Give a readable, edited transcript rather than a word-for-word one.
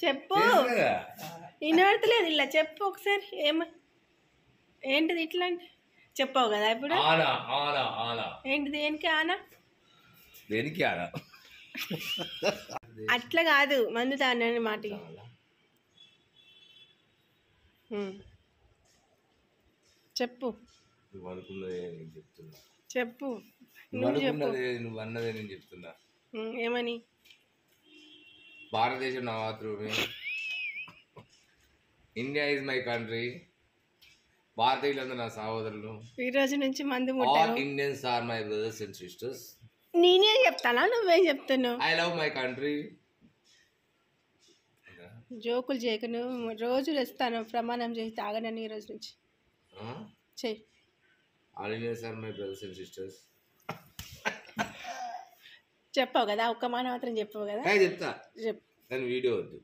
చెప్పు వినబడతలేదు ఇలా చెప్పు ఒకసారి ఏంటిది ఇట్లా అంటే చెప్పావు కదా ఇప్పుడు ఏంటి దేనికి ఆనా దేనికి ఆనా అట్లా కాదు మందు తానని మాట చెప్పు నువ్వు అనుకున్నదే నేను చెప్తున్నా చెప్పు నువ్వు అన్నదే నేను చెప్తున్నా ఏమని భారతదేశం నా మాతృభూమి ఇండియా ఈజ్ మై కంట్రీ భారతీయులందరూ నా సహోదరులు ఈ రోజు నుంచి మందు all Indians are my brothers and sisters నేనే చెప్తానా నువ్వే చెప్తున్నావు ఐ లవ్ మై కంట్రీ జోకులు చేయకు నువ్వు రోజు తెస్తాను ప్రమాణం చేసి తాగనని ఈ రోజు నుంచి చెయ్యి all Indians are my brothers and sisters చెప్పావు కదా ఒక్క మాట మాత్రం చెప్పావు కదా చెప్తా చెప్పు కానీ వీడియో వద్దు